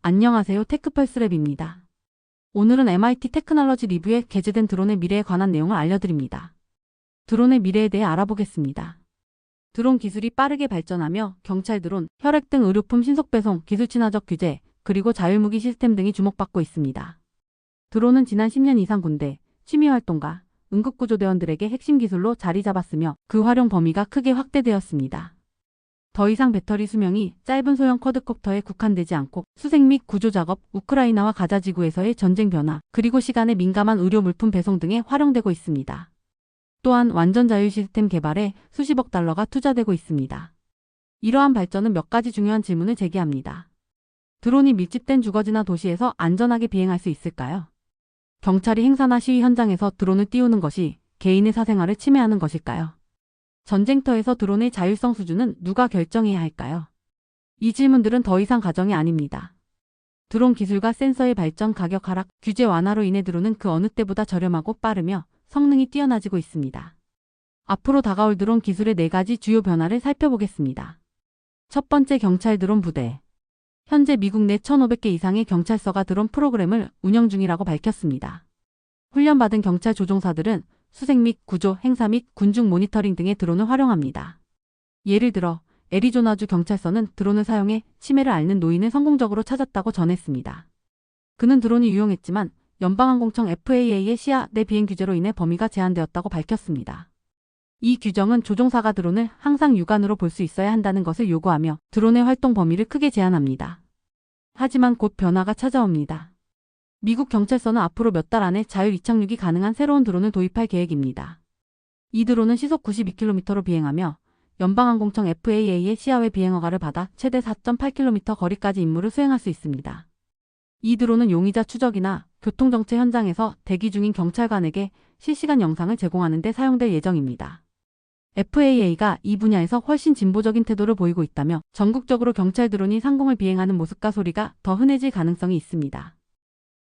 안녕하세요. 테크펄스랩입니다. 오늘은 MIT 테크놀로지 리뷰에 게재된 드론의 미래에 관한 내용을 알려드립니다. 드론의 미래에 대해 알아보겠습니다. 드론 기술이 빠르게 발전하며 경찰 드론, 혈액 등 의료품 신속 배송, 기술 친화적 규제, 그리고 자율무기 시스템 등이 주목받고 있습니다. 드론은 지난 10년 이상 군대, 취미활동가, 응급구조대원들에게 핵심 기술로 자리 잡았으며 그 활용 범위가 크게 확대되었습니다. 더 이상 배터리 수명이 짧은 소형 쿼드콥터에 국한되지 않고 수색 및 구조작업, 우크라이나와 가자 지구에서의 전쟁 변화, 그리고 시간에 민감한 의료 물품 배송 등에 활용되고 있습니다. 또한 완전 자율 시스템 개발에 수십억 달러가 투자되고 있습니다. 이러한 발전은 몇 가지 중요한 질문을 제기합니다. 드론이 밀집된 주거지나 도시에서 안전하게 비행할 수 있을까요? 경찰이 행사나 시위 현장에서 드론을 띄우는 것이 개인의 사생활을 침해하는 것일까요? 전쟁터에서 드론의 자율성 수준은 누가 결정해야 할까요? 이 질문들은 더 이상 가정이 아닙니다. 드론 기술과 센서의 발전, 가격 하락, 규제 완화로 인해 드론은 그 어느 때보다 저렴하고 빠르며 성능이 뛰어나지고 있습니다. 앞으로 다가올 드론 기술의 4가지 주요 변화를 살펴보겠습니다. 첫 번째, 경찰 드론 부대. 현재 미국 내 1,500개 이상의 경찰서가 드론 프로그램을 운영 중이라고 밝혔습니다. 훈련받은 경찰 조종사들은 수색 및 구조, 행사 및 군중 모니터링 등의 드론을 활용합니다. 예를 들어 애리조나주 경찰서는 드론을 사용해 치매를 앓는 노인을 성공적으로 찾았다고 전했습니다. 그는 드론이 유용했지만 연방항공청 FAA의 시야 내 비행 규제로 인해 범위가 제한되었다고 밝혔습니다. 이 규정은 조종사가 드론을 항상 육안으로 볼 수 있어야 한다는 것을 요구하며 드론의 활동 범위를 크게 제한합니다. 하지만 곧 변화가 찾아옵니다. 미국 경찰서는 앞으로 몇 달 안에 자율 이착륙이 가능한 새로운 드론을 도입할 계획입니다. 이 드론은 시속 92km로 비행하며 연방항공청 FAA의 시야외 비행 허가를 받아 최대 4.8km 거리까지 임무를 수행할 수 있습니다. 이 드론은 용의자 추적이나 교통정체 현장에서 대기 중인 경찰관에게 실시간 영상을 제공하는 데 사용될 예정입니다. FAA가 이 분야에서 훨씬 진보적인 태도를 보이고 있다며 전국적으로 경찰 드론이 상공을 비행하는 모습과 소리가 더 흔해질 가능성이 있습니다.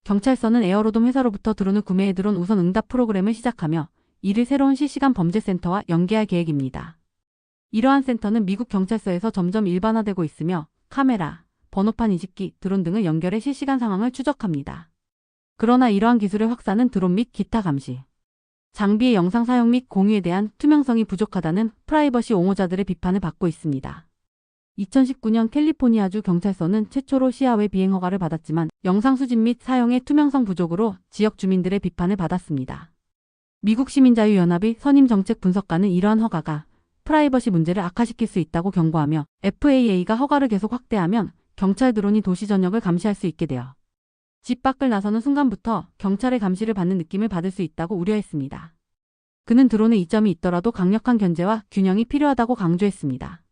경찰서는 에어로돔 회사로부터 드론을 구매해 드론 우선 응답 프로그램을 시작하며 이를 새로운 실시간 범죄센터와 연계할 계획입니다. 이러한 센터는 미국 경찰서에서 점점 일반화되고 있으며 카메라, 번호판 인식기, 드론 등을 연결해 실시간 상황을 추적합니다. 그러나 이러한 기술의 확산은 드론 및 기타 감시, 장비의 영상 사용 및 공유에 대한 투명성이 부족하다는 프라이버시 옹호자들의 비판을 받고 있습니다. 2019년 캘리포니아주 경찰서는 최초로 시야외 비행 허가를 받았지만 영상 수집 및 사용의 투명성 부족으로 지역 주민들의 비판을 받았습니다. 미국 시민자유연합의 선임 정책 분석가는 이러한 허가가 프라이버시 문제를 악화시킬 수 있다고 경고하며 FAA가 허가를 계속 확대하면 경찰 드론이 도시 전역을 감시할 수 있게 되어 집 밖을 나서는 순간부터 경찰의 감시를 받는 느낌을 받을 수 있다고 우려했습니다. 그는 드론의 이점이 있더라도 강력한 견제와 균형이 필요하다고 강조했습니다.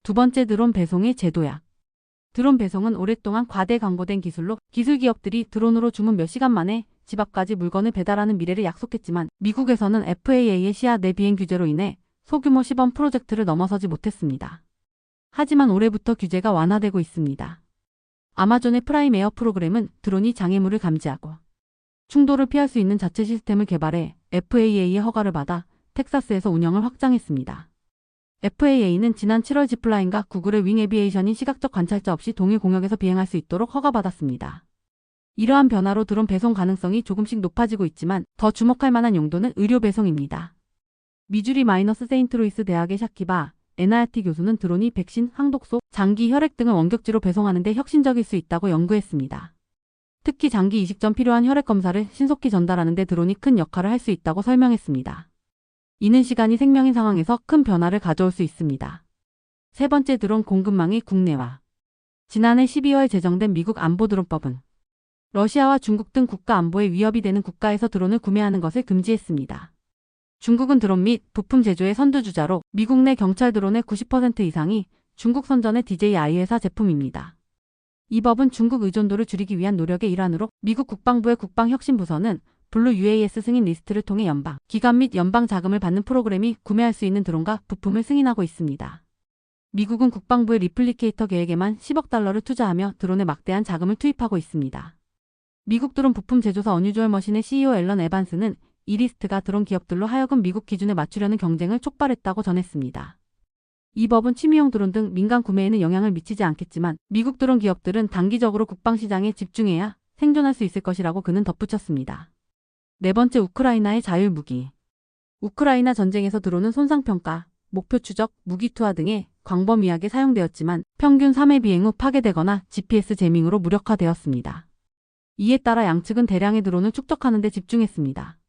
두 번째, 드론 배송의 제도약. 드론 배송은 오랫동안 과대 광고된 기술로 기술 기업들이 드론으로 주문 몇 시간 만에 집 앞까지 물건을 배달하는 미래를 약속했지만 미국에서는 FAA의 시야 내 비행 규제로 인해 소규모 시범 프로젝트를 넘어서지 못했습니다. 하지만 올해부터 규제가 완화되고 있습니다. 아마존의 프라임 에어 프로그램은 드론이 장애물을 감지하고 충돌을 피할 수 있는 자체 시스템을 개발해 FAA의 허가를 받아 텍사스에서 운영을 확장했습니다. FAA는 지난 7월 지플라인과 구글의 윙 에비에이션이 시각적 관찰자 없이 동일 공역에서 비행할 수 있도록 허가받았습니다. 이러한 변화로 드론 배송 가능성이 조금씩 높아지고 있지만 더 주목할 만한 용도는 의료 배송입니다. 미주리 마이너스 세인트루이스 대학의 샤키바 NIT 교수는 드론이 백신, 항독소, 장기, 혈액 등을 원격지로 배송하는 데 혁신적일 수 있다고 연구했습니다. 특히 장기 이식 전 필요한 혈액 검사를 신속히 전달하는 데 드론이 큰 역할을 할 수 있다고 설명했습니다. 이는 시간이 생명인 상황에서 큰 변화를 가져올 수 있습니다. 세 번째, 드론 공급망의 국내화. 지난해 12월 제정된 미국 안보드론법은 러시아와 중국 등 국가 안보에 위협이 되는 국가에서 드론을 구매하는 것을 금지했습니다. 중국은 드론 및 부품 제조의 선두주자로 미국 내 경찰 드론의 90% 이상이 중국 선전의 DJI 회사 제품입니다. 이 법은 중국 의존도를 줄이기 위한 노력의 일환으로 미국 국방부의 국방혁신부서는 블루 UAS 승인 리스트를 통해 연방, 기관 및 연방 자금을 받는 프로그램이 구매할 수 있는 드론과 부품을 승인하고 있습니다. 미국은 국방부의 리플리케이터 계획에만 10억 달러를 투자하며 드론에 막대한 자금을 투입하고 있습니다. 미국 드론 부품 제조사 어뉴주얼 머신의 CEO 앨런 에반스는 이 리스트가 드론 기업들로 하여금 미국 기준에 맞추려는 경쟁을 촉발했다고 전했습니다. 이 법은 취미용 드론 등 민간 구매에는 영향을 미치지 않겠지만 미국 드론 기업들은 단기적으로 국방시장에 집중해야 생존할 수 있을 것이라고 그는 덧붙였습니다. 네 번째, 우크라이나의 자율무기. 우크라이나 전쟁에서 드론은 손상평가, 목표 추적, 무기 투하 등의 광범위하게 사용되었지만 평균 3회 비행 후 파괴되거나 GPS 제밍으로 무력화되었습니다. 이에 따라 양측은 대량의 드론을 축적하는 데 집중했습니다.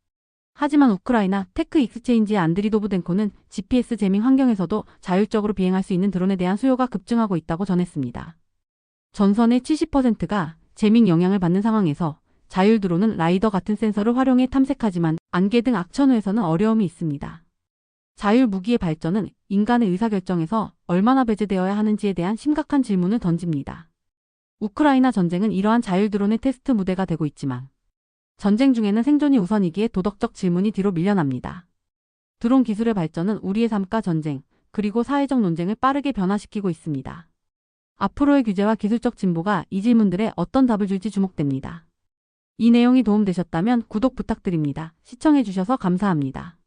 하지만 우크라이나 테크 익스체인지의 안드리도브덴코는 GPS 제밍 환경에서도 자율적으로 비행할 수 있는 드론에 대한 수요가 급증하고 있다고 전했습니다. 전선의 70%가 제밍 영향을 받는 상황에서 자율 드론은 라이더 같은 센서를 활용해 탐색하지만 안개 등 악천후에서는 어려움이 있습니다. 자율 무기의 발전은 인간의 의사결정에서 얼마나 배제되어야 하는지에 대한 심각한 질문을 던집니다. 우크라이나 전쟁은 이러한 자율 드론의 테스트 무대가 되고 있지만 전쟁 중에는 생존이 우선이기에 도덕적 질문이 뒤로 밀려납니다. 드론 기술의 발전은 우리의 삶과 전쟁, 그리고 사회적 논쟁을 빠르게 변화시키고 있습니다. 앞으로의 규제와 기술적 진보가 이 질문들에 어떤 답을 줄지 주목됩니다. 이 내용이 도움되셨다면 구독 부탁드립니다. 시청해주셔서 감사합니다.